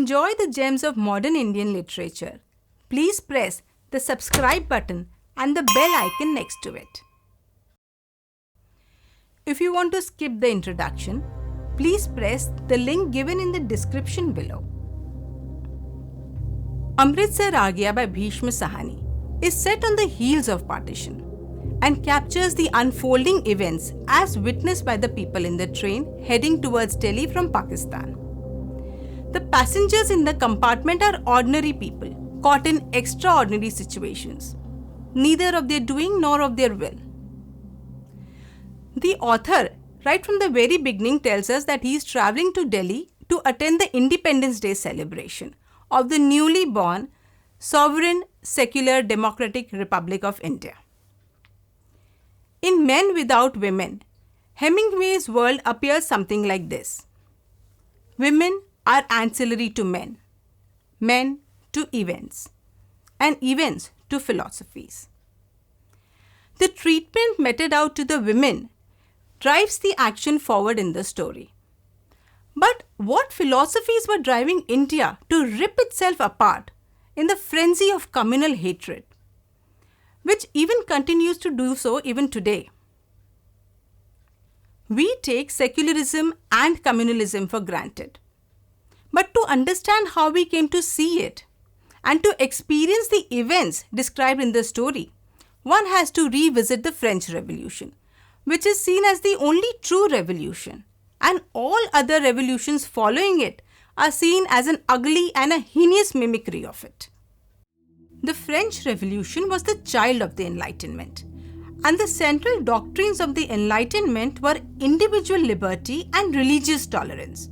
enjoy the gems of modern Indian literature, please press the subscribe button and the bell icon next to it. If you want to skip the introduction, please press the link given in the description below. Amritsar Aa by Bhishma Sahani is set on the heels of partition and captures the unfolding events as witnessed by the people in the train heading towards Delhi from Pakistan. The passengers in the compartment are ordinary people caught in extraordinary situations, neither of their doing nor of their will. The author, right from the very beginning, tells us that he is traveling to Delhi to attend the Independence Day celebration of the newly born sovereign, secular, democratic Republic of India. In Men Without Women, Hemingway's world appears something like this. Women are ancillary to men to events, and events to philosophies. The treatment meted out to the women drives the action forward in the story. But what philosophies were driving India to rip itself apart in the frenzy of communal hatred, which even continues to do so even today? We take secularism and communalism for granted. But to understand how we came to see it and to experience the events described in the story, one has to revisit the French Revolution, which is seen as the only true revolution, and all other revolutions following it are seen as an ugly and a heinous mimicry of it. The French Revolution was the child of the Enlightenment, and the central doctrines of the Enlightenment were individual liberty and religious tolerance,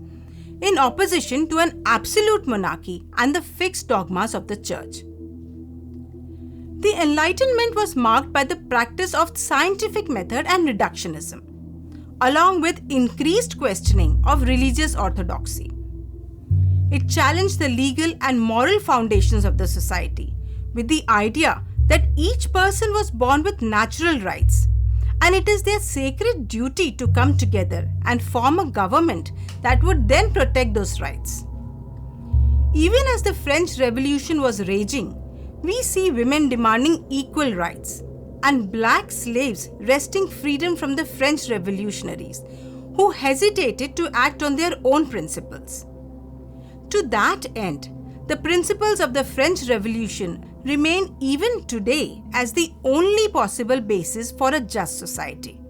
in opposition to an absolute monarchy and the fixed dogmas of the Church. The Enlightenment was marked by the practice of scientific method and reductionism, along with increased questioning of religious orthodoxy. It challenged the legal and moral foundations of the society with the idea that each person was born with natural rights, and it is their sacred duty to come together and form a government that would then protect those rights. Even as the French Revolution was raging, we see women demanding equal rights and black slaves wresting freedom from the French revolutionaries who hesitated to act on their own principles. To that end, the principles of the French Revolution remain even today as the only possible basis for a just society.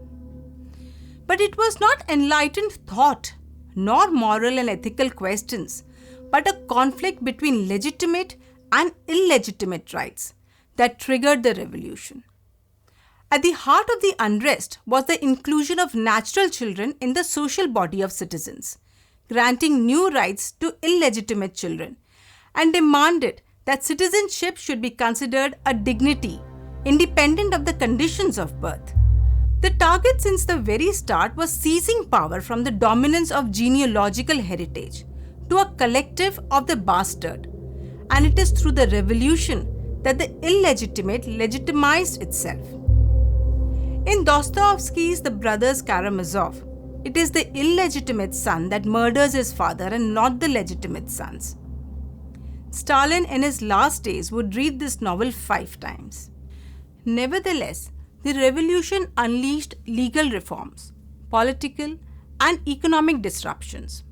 But it was not enlightened thought nor moral and ethical questions, but a conflict between legitimate and illegitimate rights that triggered the revolution. At the heart of the unrest was the inclusion of natural children in the social body of citizens, granting new rights to illegitimate children, and demanded that citizenship should be considered a dignity independent of the conditions of birth. The target since the very start was seizing power from the dominance of genealogical heritage to a collective of the bastard, and it is through the revolution that the illegitimate legitimized itself. In Dostoevsky's The Brothers Karamazov, it is the illegitimate son that murders his father and not the legitimate sons. Stalin in his last days would read this novel 5 times. Nevertheless, the revolution unleashed legal reforms, political and economic disruptions.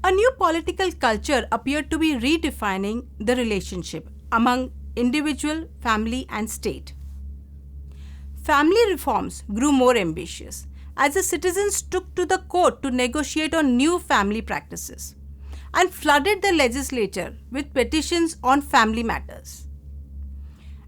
A new political culture appeared to be redefining the relationship among individual, family, and state. Family reforms grew more ambitious as the citizens took to the court to negotiate on new family practices and flooded the legislature with petitions on family matters.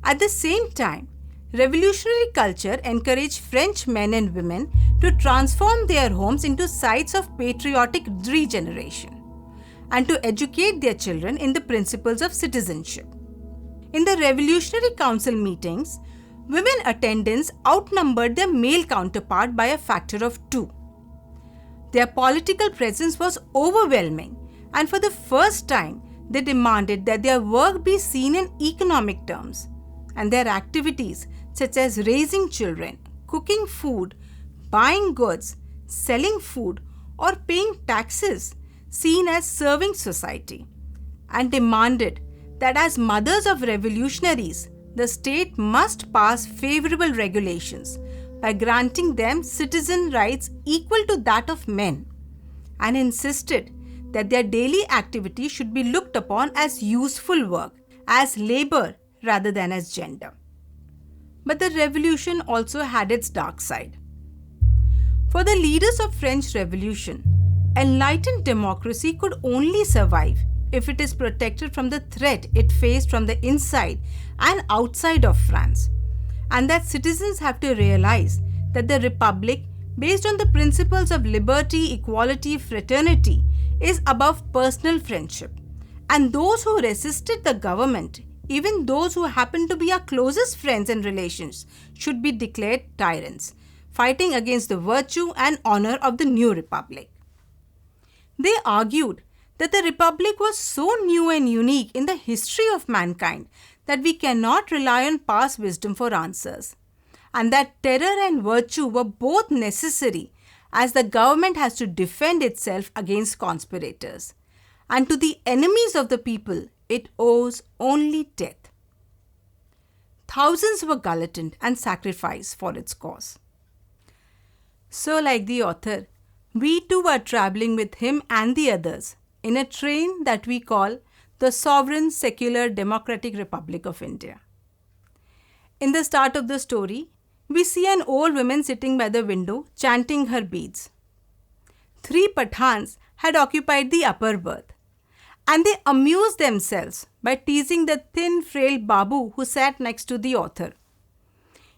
At the same time, revolutionary culture encouraged French men and women to transform their homes into sites of patriotic regeneration and to educate their children in the principles of citizenship. In the Revolutionary Council meetings, women attendance outnumbered their male counterpart by a factor of 2. Their political presence was overwhelming, and for the first time, they demanded that their work be seen in economic terms, and their activities such as raising children, cooking food, buying goods, selling food, or paying taxes seen as serving society, and demanded that as mothers of revolutionaries, the state must pass favorable regulations by granting them citizen rights equal to that of men, and insisted that their daily activity should be looked upon as useful work, as labor rather than as gender. But the revolution also had its dark side. For the leaders of French Revolution, enlightened democracy could only survive if it is protected from the threat it faced from the inside and outside of France, and that citizens have to realize that the republic, based on the principles of liberty, equality, fraternity, is above personal friendship, and those who resisted the government, even those who happen to be our closest friends and relations, should be declared tyrants, fighting against the virtue and honor of the new republic. They argued that the republic was so new and unique in the history of mankind that we cannot rely on past wisdom for answers, and that terror and virtue were both necessary, as the government has to defend itself against conspirators, and to the enemies of the people it owes only death. Thousands were guillotined and sacrificed for its cause. So, like the author, we too are travelling with him and the others in a train that we call the Sovereign Secular Democratic Republic of India. In the start of the story, we see an old woman sitting by the window chanting her beads. 3 Pathans had occupied the upper berth, and they amused themselves by teasing the thin, frail Babu who sat next to the author.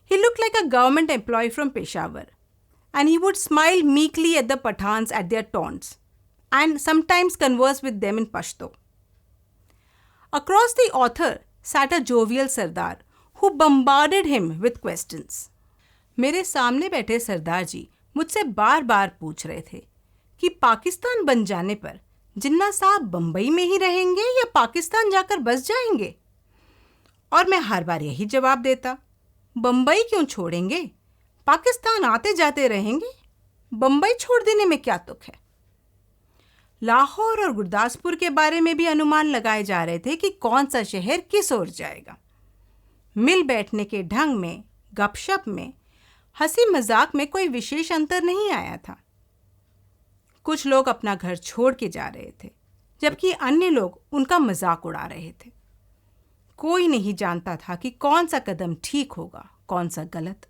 He looked like a government employee from Peshawar, and he would smile meekly at the Pathans at their taunts, and sometimes converse with them in Pashto. Across the author sat a jovial Sardar who bombarded him with questions. मेरे सामने बैठे सरदार जी मुझसे बार बार पूछ रहे थे कि पाकिस्तान बन जाने पर जिन्ना साहब बंबई में ही रहेंगे या पाकिस्तान जाकर बस जाएंगे, और मैं हर बार यही जवाब देता, बंबई क्यों छोड़ेंगे, पाकिस्तान आते जाते रहेंगे, बंबई छोड़ देने में क्या तुक है। लाहौर और गुरदासपुर के बारे में भी अनुमान लगाए जा रहे थे कि कौन सा शहर किस ओर जाएगा। मिल बैठने के ढंग में, गपशप में, हंसी मजाक में कोई विशेष अंतर नहीं आया था। कुछ लोग अपना घर छोड़ के जा रहे थे, जबकि अन्य लोग उनका मजाक उड़ा रहे थे। कोई नहीं जानता था कि कौन सा कदम ठीक होगा, कौन सा गलत।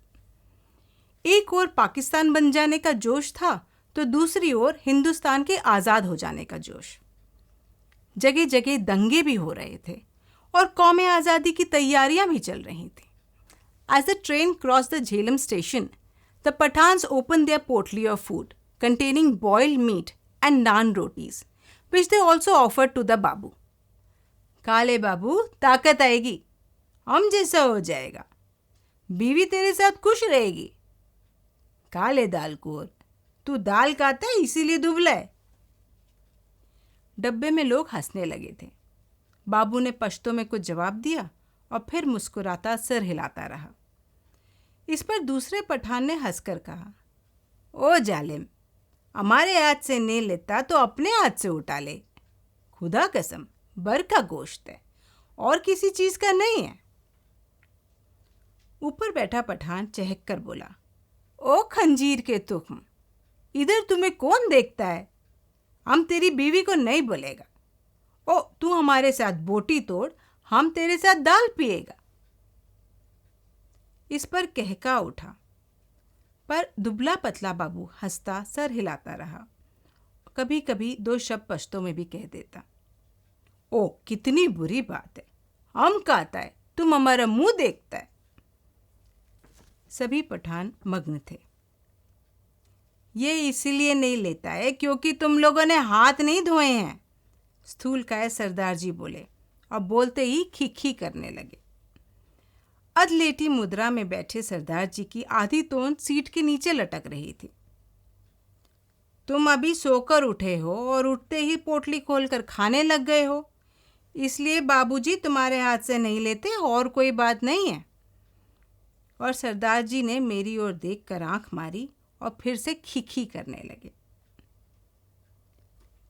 एक ओर पाकिस्तान बन जाने का जोश था, तो दूसरी ओर हिंदुस्तान के आज़ाद हो जाने का जोश। जगह जगह दंगे भी हो रहे थे और कौमे आज़ादी की तैयारियां भी चल रही थी। As the train crossed the Jhelum station, the Pathans opened their portfolio of food, containing boiled meat and naan rotis, which they also offered to the Babu. काले बाबू, ताकत आएगी, हम जैसा हो जाएगा, बीवी तेरे साथ खुश रहेगी। काले दालकोर, तू दाल खाता है इसीलिए दुबला है। डब्बे में लोग हंसने लगे थे। बाबू ने पश्तो में कुछ जवाब दिया और फिर मुस्कुराता सर हिलाता रहा। इस पर दूसरे पठान ने हंसकर कहा, ओ जालिम, हमारे हाथ से नहीं लेता तो अपने हाथ से उठा ले। खुदा कसम, बर का गोश्त है और किसी चीज का नहीं है। ऊपर बैठा पठान चहक कर बोला, ओ खंजीर के तुख्म, इधर तुम्हें कौन देखता है? हम तेरी बीवी को नहीं बोलेगा। ओ, तू हमारे साथ बोटी तोड़, हम तेरे साथ दाल पिएगा। इस पर कहका उठा, पर दुबला पतला बाबू हंसता सर हिलाता रहा। कभी कभी 2 शब्द पश्तो में भी कह देता, ओ कितनी बुरी बात है, हम कहता है तुम हमारा मुंह देखता है। सभी पठान मग्न थे। ये इसलिए नहीं लेता है क्योंकि तुम लोगों ने हाथ नहीं धोए हैं, स्थूलकाय सरदार जी बोले और बोलते ही खिखी करने लगे। अधलेटी मुद्रा में बैठे सरदार जी की आधी तोंद सीट के नीचे लटक रही थी। तुम अभी सोकर उठे हो और उठते ही पोटली खोलकर खाने लग गए हो, इसलिए बाबूजी तुम्हारे हाथ से नहीं लेते, और कोई बात नहीं है। और सरदार जी ने मेरी ओर देखकर आंख मारी और फिर से खिखी करने लगे।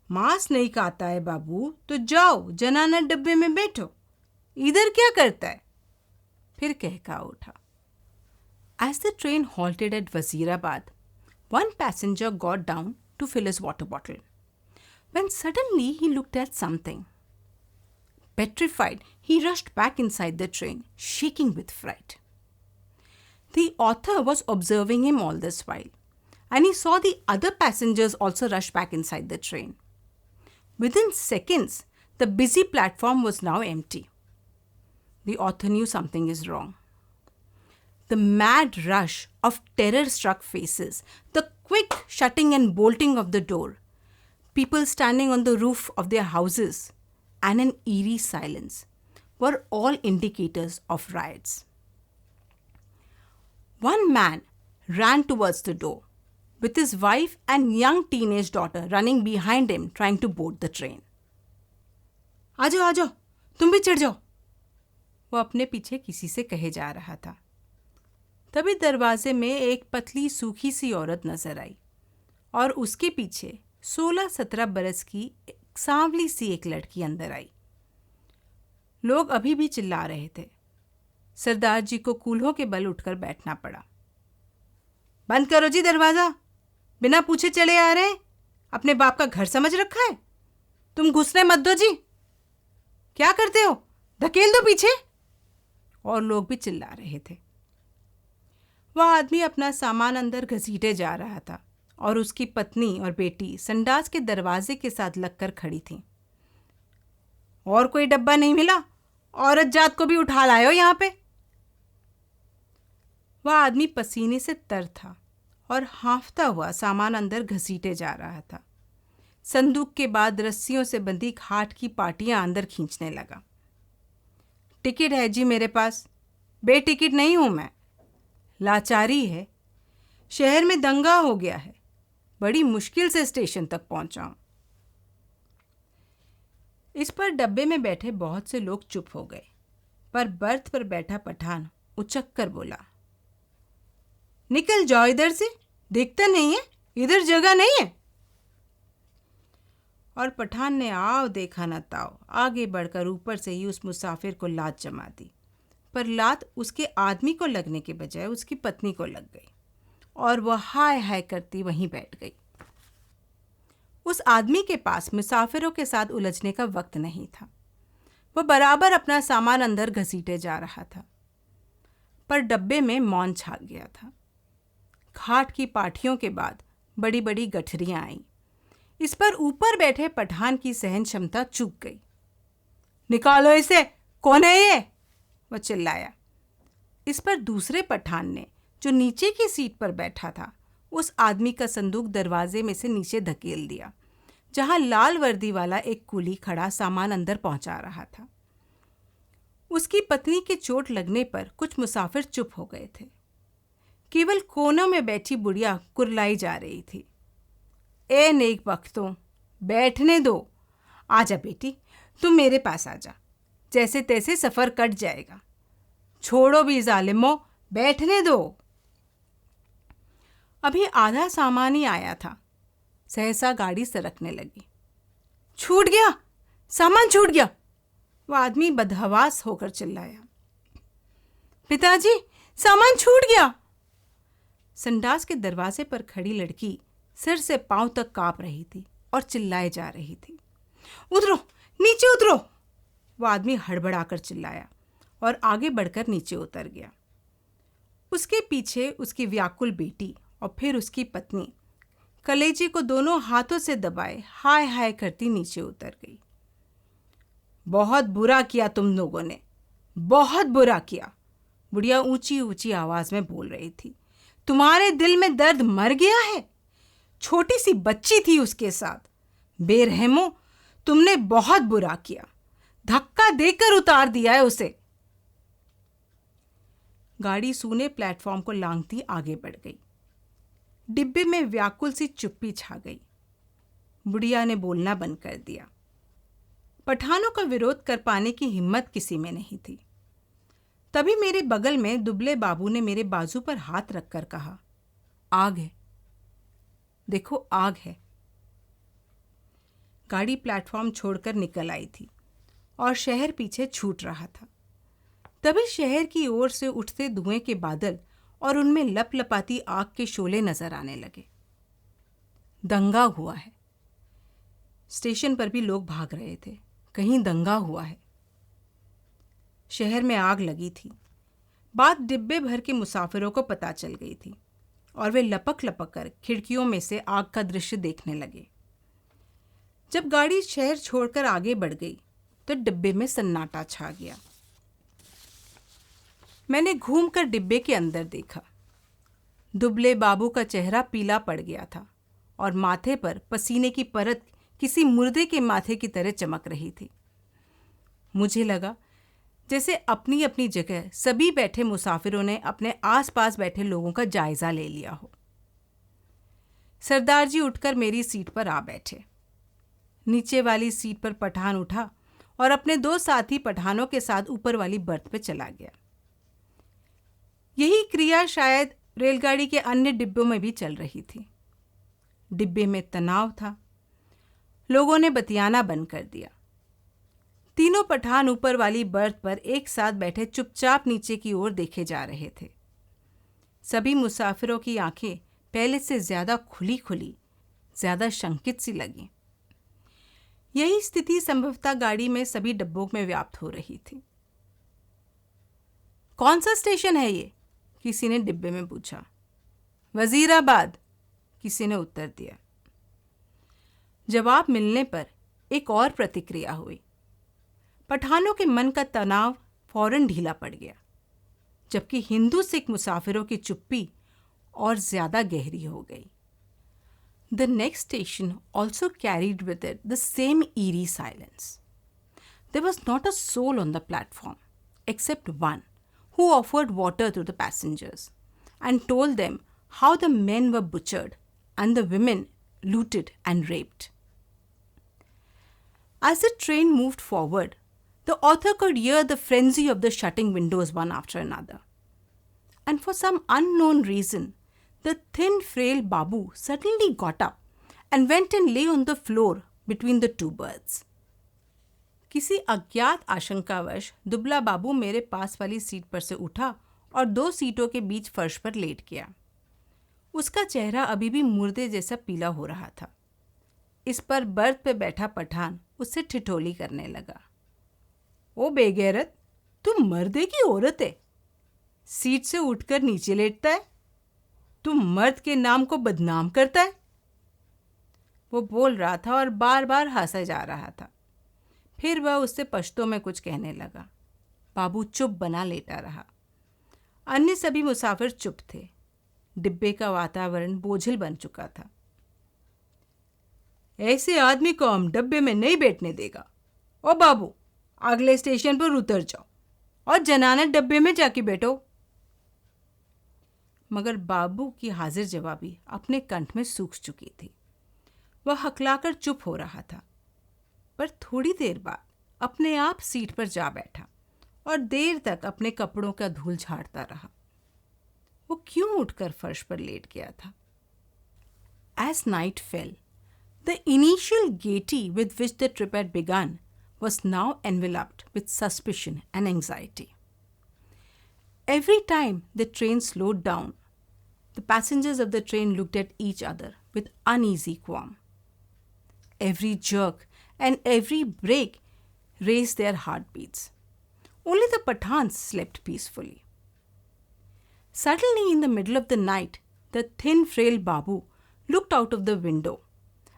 मांस नहीं खाता है बाबू तो जाओ जनाना डब्बे में बैठो, इधर क्या करता है? फिर कहका उठा। As the train halted at Wazirabad, one passenger got down to fill his water bottle, when suddenly he looked at something. Petrified, he rushed back inside the train, shaking with fright. The author was observing him all this while, and he saw the other passengers also rush back inside the train. Within seconds, the busy platform was now empty. The author knew something is wrong. The mad rush of terror-struck faces, the quick shutting and bolting of the door, people standing on the roof of their houses, and an eerie silence were all indicators of riots. One man ran towards the door, with his wife and young teenage daughter running behind him trying to board the train. आ जाओ, तुम भी चढ़ जाओ, वो अपने पीछे किसी से कहे जा रहा था। तभी दरवाजे में एक पतली सूखी सी औरत नजर आई और उसके पीछे 16-17 बरस की सांवली सी एक लड़की अंदर आई। लोग अभी भी चिल्ला रहे थे। सरदार जी को कूल्हों के बल उठकर बैठना पड़ा। बंद करो जी दरवाजा, बिना पूछे चले आ रहे हैं, अपने बाप का घर समझ रखा है? तुम घुसने मत दो जी। क्या करते हो, धकेल दो पीछे। और लोग भी चिल्ला रहे थे। वह आदमी अपना सामान अंदर घसीटे जा रहा था और उसकी पत्नी और बेटी संडास के दरवाजे के साथ लगकर खड़ी थीं। और कोई डब्बा नहीं मिला, औरत जात को भी उठा लायो यहां पे। वह आदमी पसीने से तर था और हांफता हुआ सामान अंदर घसीटे जा रहा था। संदूक के बाद रस्सियों से बंधी खाट की पाटियां अंदर खींचने लगा। टिकट है जी मेरे पास, बेटिकट नहीं हूं मैं। लाचारी है, शहर में दंगा हो गया है, बड़ी मुश्किल से स्टेशन तक पहुंचा हूं। इस पर डब्बे में बैठे बहुत से लोग चुप हो गए, पर बर्थ पर बैठा पठान उचक कर बोला, निकल जाओ इधर से, देखता नहीं है इधर जगह नहीं है। और पठान ने आओ देखा न ताओ आगे बढ़कर ऊपर से ही उस मुसाफिर को लात जमा दी, पर लात उसके आदमी को लगने के बजाय उसकी पत्नी को लग गई और वह हाय हाय करती वहीं बैठ गई। उस आदमी के पास मुसाफिरों के साथ उलझने का वक्त नहीं था। वह बराबर अपना सामान अंदर घसीटे जा रहा था, पर डब्बे में मौन छा गया था। खाट की पाठियों के बाद बड़ी बड़ी गठरियां आईं। इस पर ऊपर बैठे पठान की सहन क्षमता चूक गई। निकालो इसे, कौन है ये? वह चिल्लाया। इस पर दूसरे पठान ने, जो नीचे की सीट पर बैठा था, उस आदमी का संदूक दरवाजे में से नीचे धकेल दिया, जहां लाल वर्दी वाला एक कुली खड़ा सामान अंदर पहुंचा रहा था। उसकी पत्नी के चोट लगने पर कुछ मुसाफिर चुप हो गए थे। केवल कोनों में बैठी बुढ़िया कुरलाई जा रही थी। ए नेक बख्तों, बैठने दो। आजा बेटी, तुम मेरे पास आजा, जैसे तैसे सफर कट जाएगा। छोड़ो भी जालिमो, बैठने दो। अभी आधा सामान ही आया था, सहसा गाड़ी सरकने लगी। छूट गया, सामान छूट गया, वह आदमी बदहवास होकर चिल्लाया। पिताजी, सामान छूट गया। संडास के दरवाजे पर खड़ी लड़की सिर से पांव तक कांप रही थी और चिल्लाए जा रही थी। उतरो, नीचे उतरो। वह आदमी हड़बड़ाकर चिल्लाया और आगे बढ़कर नीचे उतर गया। उसके पीछे उसकी व्याकुल बेटी और फिर उसकी पत्नी कलेजी को दोनों हाथों से दबाए हाय हाय करती नीचे उतर गई। बहुत बुरा किया तुम लोगों ने, बहुत बुरा किया, बुढ़िया ऊंची ऊंची आवाज में बोल रही थी। तुम्हारे दिल में दर्द मर गया है? छोटी सी बच्ची थी उसके साथ। बेरहमो, तुमने बहुत बुरा किया, धक्का देकर उतार दिया है उसे। गाड़ी सूने प्लेटफॉर्म को लांघती आगे बढ़ गई। डिब्बे में व्याकुल सी चुप्पी छा गई। बुढ़िया ने बोलना बंद कर दिया। पठानों का विरोध कर पाने की हिम्मत किसी में नहीं थी। तभी मेरे बगल में दुबले बाबू ने मेरे बाजू पर हाथ रखकर कहा, आग है, देखो आग है। गाड़ी प्लेटफॉर्म छोड़कर निकल आई थी और शहर पीछे छूट रहा था। तभी शहर की ओर से उठते धुएं के बादल और उनमें लपलपाती आग के शोले नजर आने लगे। दंगा हुआ है। स्टेशन पर भी लोग भाग रहे थे, कहीं दंगा हुआ है। शहर में आग लगी थी। बात डिब्बे भर के मुसाफिरों को पता चल गई थी और वे लपक लपक कर खिड़कियों में से आग का दृश्य देखने लगे। जब गाड़ी शहर छोड़कर आगे बढ़ गई तो डिब्बे में सन्नाटा छा गया। मैंने घूमकर डिब्बे के अंदर देखा। दुबले बाबू का चेहरा पीला पड़ गया था और माथे पर पसीने की परत किसी मुर्दे के माथे की तरह चमक रही थी। मुझे लगा जैसे अपनी अपनी जगह सभी बैठे मुसाफिरों ने अपने आसपास बैठे लोगों का जायजा ले लिया हो। सरदार जी उठकर मेरी सीट पर आ बैठे। नीचे वाली सीट पर पठान उठा और अपने 2 साथी पठानों के साथ ऊपर वाली बर्थ पे चला गया। यही क्रिया शायद रेलगाड़ी के अन्य डिब्बों में भी चल रही थी। डिब्बे में तनाव था। लोगों ने बतियाना बंद कर दिया। तीनों पठान ऊपर वाली बर्थ पर एक साथ बैठे चुपचाप नीचे की ओर देखे जा रहे थे। सभी मुसाफिरों की आंखें पहले से ज्यादा खुली खुली, ज्यादा शंकित सी लगी। यही स्थिति संभवतः गाड़ी में सभी डब्बों में व्याप्त हो रही थी। कौन सा स्टेशन है ये? किसी ने डिब्बे में पूछा। वजीराबाद, किसी ने उत्तर दिया। जवाब मिलने पर एक और प्रतिक्रिया हुई। पठानों के मन का तनाव फौरन ढीला पड़ गया, जबकि हिंदू सिख मुसाफिरों की चुप्पी और ज्यादा गहरी हो गई। The next station also carried with it the same eerie silence. There was not a soul on the platform, except one who offered water to the passengers and told them how the men were butchered and the women looted and raped. As the train moved forward, the author could hear the frenzy of the shutting windows one after another. And for some unknown reason, the thin, frail Babu suddenly got up and went and lay on the floor between the 2 berths. किसी अज्ञात आशंकावश दुबला बाबू मेरे पास वाली seat पर से उठा और 2 सीटों के बीच फर्श पर लेट गया। उसका चेहरा अभी भी मुर्दे जैसा पीला हो रहा था। इस पर बर्थ पे बैठा पठान उससे ठिठोली करने लगा। ओ बेगैरत, तुम मर्दे की औरत है, सीट से उठकर नीचे लेटता है, तुम मर्द के नाम को बदनाम करता है। वो बोल रहा था और बार बार हंसा जा रहा था। फिर वह उससे पश्तो में कुछ कहने लगा। बाबू चुप बना लेटा रहा। अन्य सभी मुसाफिर चुप थे। डिब्बे का वातावरण बोझिल बन चुका था। ऐसे आदमी को हम डब्बे में नहीं बैठने देगा। ओ बाबू, अगले स्टेशन पर उतर जाओ और जनाना डब्बे में जाके बैठो। मगर बाबू की हाजिर जवाबी अपने कंठ में सूख चुकी थी। वह हकलाकर चुप हो रहा था, पर थोड़ी देर बाद अपने आप सीट पर जा बैठा और देर तक अपने कपड़ों का धूल झाड़ता रहा। वो क्यों उठकर फर्श पर लेट गया था? As night fell, the initial gaiety with which the trip had begun was now enveloped with suspicion and anxiety. Every time the train slowed down, the passengers of the train looked at each other with uneasy qualm. Every jerk and every break raised their heartbeats. Only the Pathans slept peacefully. Suddenly, in the middle of the night, the thin, frail Babu looked out of the window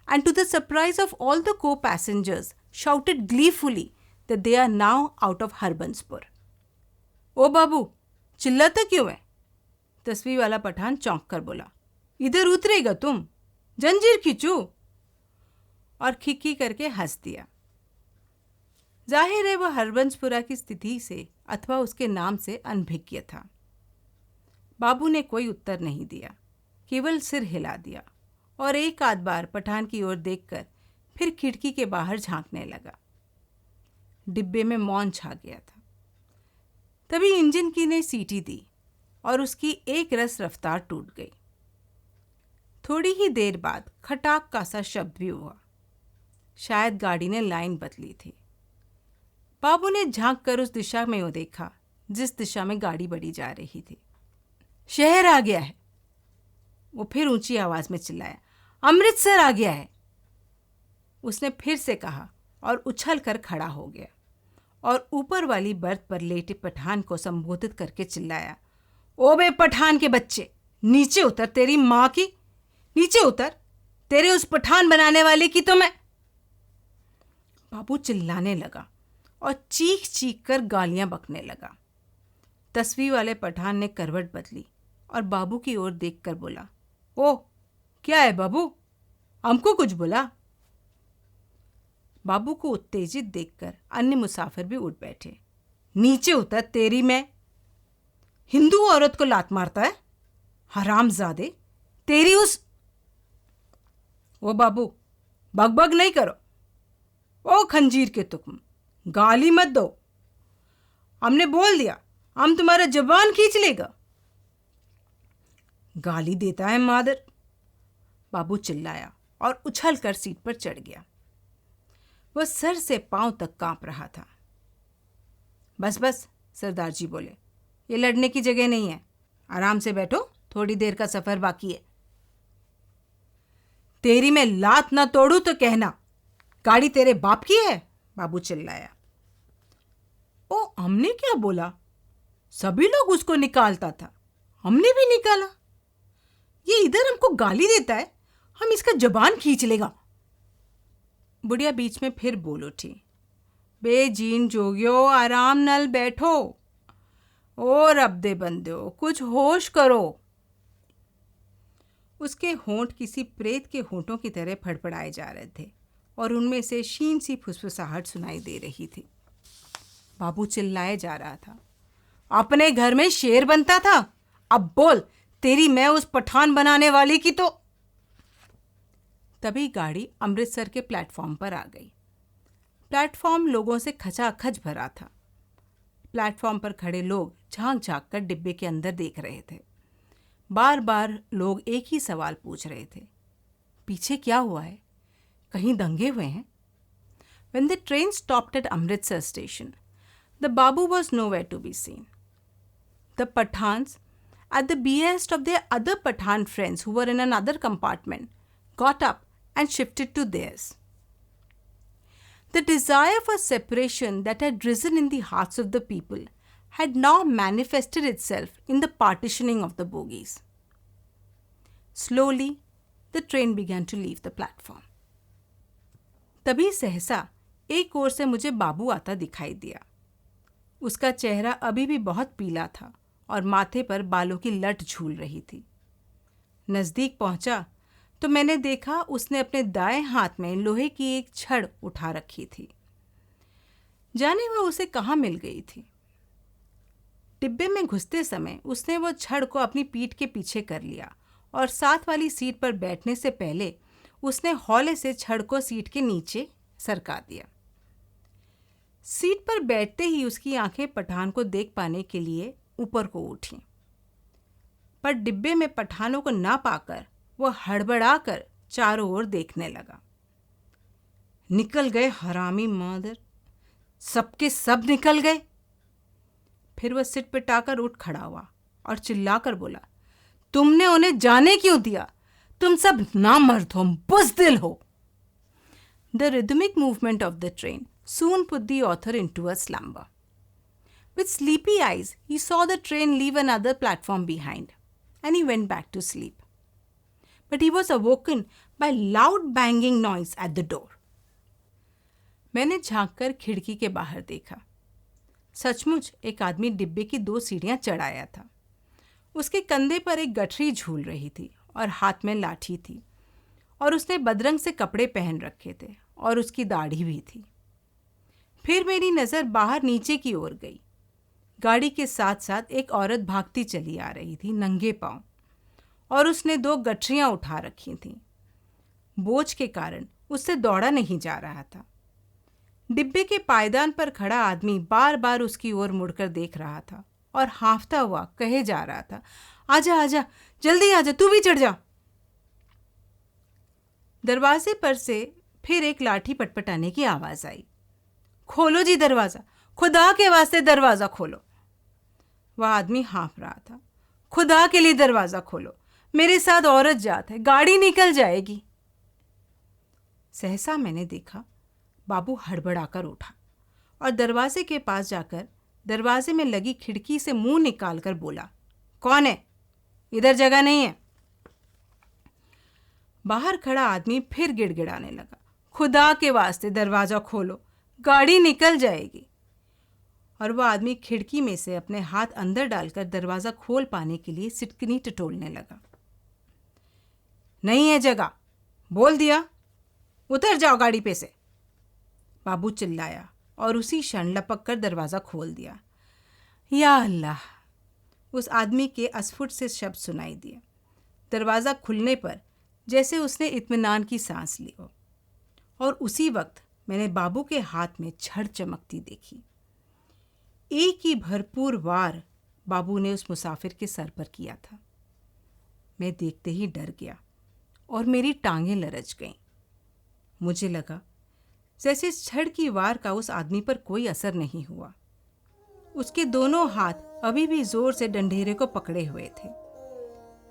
and, to the surprise of all the co-passengers, shouted gleefully that they are now out of Harbanspur. ओ बाबू, चिल्लाता क्यों है? 10वीं वाला पठान चौंक कर बोला। इधर उतरेगा तुम? जंजीर खींचू? और खिखी करके हंस दिया। जाहिर है वह हरबंसपुरा की स्थिति से अथवा उसके नाम से अनभिज्ञ था। बाबू ने कोई उत्तर नहीं दिया, केवल सिर हिला दिया और एक आध बार पठान की ओर देखकर फिर खिड़की के बाहर झांकने लगा। डिब्बे में मौन छा गया था। तभी इंजन की ने सीटी दी और उसकी एक रस रफ्तार टूट गई। थोड़ी ही देर बाद खटाक का सा शब्द भी हुआ। शायद गाड़ी ने लाइन बदली थी। बाबू ने झांक कर उस दिशा में वो देखा जिस दिशा में गाड़ी बढ़ी जा रही थी। शहर आ गया है, वो फिर ऊंची आवाज में चिल्लाया। अमृतसर आ गया है, उसने फिर से कहा और उछल कर खड़ा हो गया और ऊपर वाली बर्थ पर लेटे पठान को संबोधित करके चिल्लाया, ओ बे पठान के बच्चे, नीचे उतर, तेरी माँ की नीचे उतर, तेरे उस पठान बनाने वाले की तो मैं। बाबू चिल्लाने लगा और चीख चीख कर गालियां बकने लगा। तस्वीर वाले पठान ने करवट बदली और बाबू की ओर देखकर बोला, ओ क्या है बाबू, हमको कुछ बोला? बाबू को उत्तेजित देखकर अन्य मुसाफिर भी उठ बैठे। नीचे उतर, तेरी मैं। हिंदू औरत को लात मारता है, हरामजादे, तेरी उस। ओ बाबू, बकबक नहीं करो। ओ खंजीर के तुम, गाली मत दो, हमने बोल दिया, हम तुम्हारा जबान खींच लेगा। गाली देता है मादर, बाबू चिल्लाया और उछल कर सीट पर चढ़ गया। वह सर से पांव तक कांप रहा था। बस बस, सरदार जी बोले, ये लड़ने की जगह नहीं है, आराम से बैठो, थोड़ी देर का सफर बाकी है। तेरी मैं लात ना तोड़ू तो कहना, गाड़ी तेरे बाप की है, बाबू चिल्लाया। ओ हमने क्या बोला, सभी लोग उसको निकालता था, हमने भी निकाला। ये इधर हमको गाली देता है, हम इसका जबान खींच लेगा। बुढ़िया बीच में फिर बोल उठी, बेजीन जोगियो, आराम नल बैठो और अब दे बंदो, कुछ होश करो। उसके होंठ किसी प्रेत के होंठों की तरह फड़फड़ाए जा रहे थे और उनमें से शीन सी फुसफुसाहट सुनाई दे रही थी। बाबू चिल्लाए जा रहा था, अपने घर में शेर बनता था, अब बोल, तेरी मैं उस पठान बनाने वाली की तो। तभी गाड़ी अमृतसर के प्लेटफॉर्म पर आ गई। प्लेटफॉर्म लोगों से खचाखच भरा था। प्लेटफॉर्म पर खड़े लोग झांक झांक कर डिब्बे के अंदर देख रहे थे। बार बार लोग एक ही सवाल पूछ रहे थे, पीछे क्या हुआ है, कहीं दंगे हुए हैं? When the train stopped at Amritsar station, the Babu was nowhere to be seen. The Pathans, at the behest of their other Pathan friends who were in another compartment, got up and shifted to theirs. The desire for separation that had risen in the hearts of the people had now manifested itself in the partitioning of the bogies. Slowly, the train began to leave the platform. तभी सहसा एक ओर से मुझे बाबू आता दिखाई दिया। उसका चेहरा अभी भी बहुत पीला था और माथे पर बालों की लट झूल रही थी। नजदीक पहुंचा तो मैंने देखा उसने अपने दाएं हाथ में लोहे की एक छड़ उठा रखी थी। जाने वह उसे कहाँ मिल गई थी। डिब्बे में घुसते समय उसने वो छड़ को अपनी पीठ के पीछे कर लिया और साथ वाली सीट पर बैठने से पहले उसने हौले से छड़ को सीट के नीचे सरका दिया। सीट पर बैठते ही उसकी आंखें पठान को देख पाने के लिए ऊपर को उठीं, पर डिब्बे में पठानों को ना पाकर वह हड़बड़ाकर चारों ओर देखने लगा। निकल गए हरामी मादर, सबके सब निकल गए। फिर वह सिट पिटाकर उठ खड़ा हुआ और चिल्लाकर बोला, तुमने उन्हें जाने क्यों दिया? तुम सब नामर्द हो, बुज़दिल हो। The rhythmic movement of the train soon put the author into a slumber. With sleepy eyes, he saw the train leave another platform behind, and he went back to sleep. But he was awoken by loud banging noise at the door. मैंने झांककर खिड़की के बाहर देखा। सचमुच एक आदमी डिब्बे की 2 सीढ़ियां चढ़ आया था। उसके कंधे पर एक गठरी झूल रही थी और हाथ में लाठी थी, और उसने बदरंग से कपड़े पहन रखे थे और उसकी दाढ़ी भी थी। फिर मेरी नज़र बाहर नीचे की ओर गई। गाड़ी के साथ साथ एक औरत भागती चली आ रही थी नंगे पांव, और उसने 2 गठरियां उठा रखी थीं। बोझ के कारण उससे दौड़ा नहीं जा रहा था। डिब्बे के पायदान पर खड़ा आदमी बार बार उसकी ओर मुड़कर देख रहा था और हाँफता हुआ कहे जा रहा था, आजा आजा, जल्दी आजा, तू भी चढ़ जा। दरवाजे पर से फिर एक लाठी पटपटाने की आवाज आई। खोलो जी दरवाजा, खुदा के वास्ते दरवाजा खोलो। वह आदमी हाँफ रहा था। खुदा के लिए दरवाजा खोलो, मेरे साथ औरत जात है, गाड़ी निकल जाएगी। सहसा मैंने देखा बाबू हड़बड़ाकर उठा और दरवाजे के पास जाकर दरवाजे में लगी खिड़की से मुंह निकालकर बोला, कौन है? इधर जगह नहीं है। बाहर खड़ा आदमी फिर गिड़गिड़ाने लगा, खुदा के वास्ते दरवाजा खोलो, गाड़ी निकल जाएगी। और वह आदमी खिड़की में से अपने हाथ अंदर डालकर दरवाजा खोल पाने के लिए सिटकनी टटोलने लगा। नहीं है जगह, बोल दिया, उतर जाओ गाड़ी पे से। बाबू चिल्लाया और उसी क्षण लपक कर दरवाजा खोल दिया। या अल्लाह, उस आदमी के अस्फुट से शब्द सुनाई दिए। दरवाज़ा खुलने पर जैसे उसने इत्मीनान की सांस ली हो। और उसी वक्त मैंने बाबू के हाथ में छड़ चमकती देखी। एक ही भरपूर वार बाबू ने उस मुसाफिर के सर पर किया था। मैं देखते ही डर गया और मेरी टांगें लरच गईं। मुझे लगा जैसे छड़ की वार का उस आदमी पर कोई असर नहीं हुआ। उसके दोनों हाथ अभी भी जोर से डंडेरे को पकड़े हुए थे।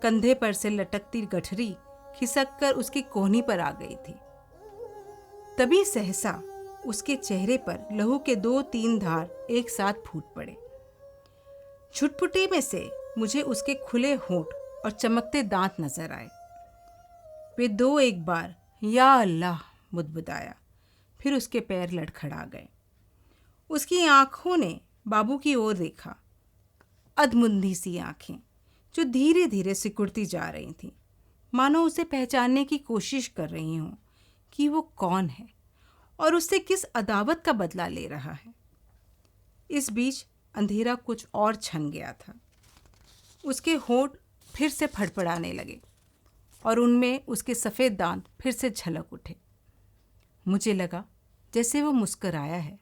कंधे पर से लटकती गठरी खिसककर उसकी कोहनी पर आ गई थी। तभी सहसा उसके चेहरे पर लहू के 2-3 धार एक साथ फूट पड़े। छुटपुटे में से मुझे उसके खुले होंठ और चमकते दांत नजर आए। वे 2-1 बार या अल्लाह बुदबुदाया, फिर उसके पैर लड़खड़ा गए। उसकी आंखों ने बाबू की ओर देखा, अधमुंधी सी आंखें जो धीरे धीरे सिकुड़ती जा रही थीं, मानो उसे पहचानने की कोशिश कर रही हों कि वो कौन है और उससे किस अदावत का बदला ले रहा है। इस बीच अंधेरा कुछ और छन गया था। उसके होंठ फिर से फड़फड़ाने लगे और उनमें उसके सफ़ेद दांत फिर से झलक उठे। मुझे लगा जैसे वो मुस्कराया है,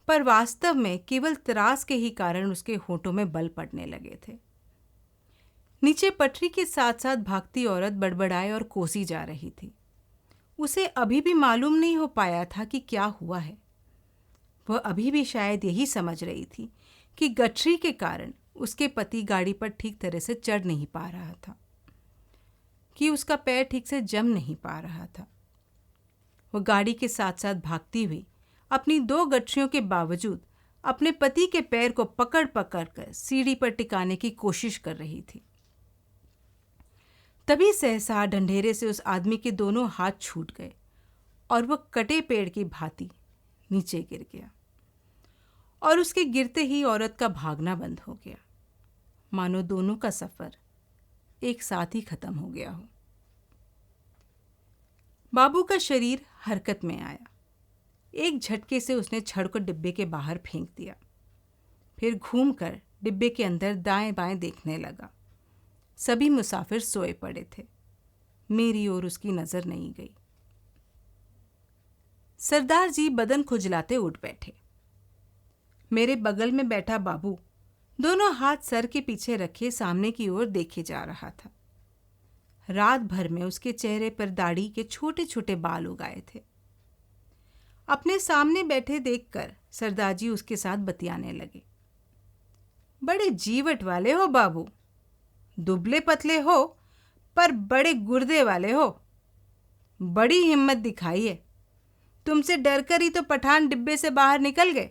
पर वास्तव में केवल त्रास के ही कारण उसके होंठों में बल पड़ने लगे थे। नीचे पटरी के साथ साथ भागती औरत बड़बड़ाए और कोसी जा रही थी। उसे अभी भी मालूम नहीं हो पाया था कि क्या हुआ है। वह अभी भी शायद यही समझ रही थी कि गठरी के कारण उसके पति गाड़ी पर ठीक तरह से चढ़ नहीं पा रहा था, कि उसका पैर ठीक से जम नहीं पा रहा था। वह गाड़ी के साथ साथ भागती हुई अपनी 2 गठरियों के बावजूद अपने पति के पैर को पकड़ पकड़ कर सीढ़ी पर टिकाने की कोशिश कर रही थी। तभी सहसा ढंढेरे से उस आदमी के दोनों हाथ छूट गए और वह कटे पेड़ की भांति नीचे गिर गया। और उसके गिरते ही औरत का भागना बंद हो गया, मानो दोनों का सफर एक साथ ही खत्म हो गया हो। बाबू का शरीर हरकत में आया। एक झटके से उसने छड़ को डिब्बे के बाहर फेंक दिया, फिर घूमकर डिब्बे के अंदर दाएं बाएं देखने लगा। सभी मुसाफिर सोए पड़े थे। मेरी ओर उसकी नजर नहीं गई। सरदार जी बदन खुजलाते उठ बैठे। मेरे बगल में बैठा बाबू दोनों हाथ सर के पीछे रखे सामने की ओर देखे जा रहा था। रात भर में उसके चेहरे पर दाढ़ी के छोटे छोटे बाल उगाए थे। अपने सामने बैठे देखकर सरदार जी उसके साथ बतियाने लगे। बड़े जीवट वाले हो बाबू, दुबले पतले हो पर बड़े गुर्दे वाले हो। बड़ी हिम्मत दिखाई है। तुमसे डरकर ही तो पठान डिब्बे से बाहर निकल गए।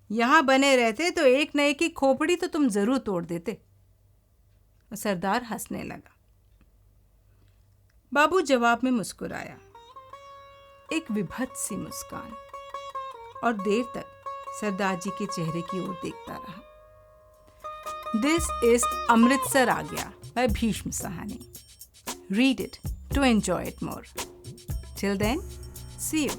यहां बने रहते तो एक नए की खोपड़ी तो तुम जरूर तोड़ देते। सरदार हंसने लगा। बाबू जवाब में मुस्कुराया, एक विभत्स सी मुस्कान, और देर तक सरदार जी के चेहरे की ओर देखता रहा। दिस इज अमृतसर आ गया by Bhishma Sahani. Read it to enjoy it more. Till then, see you.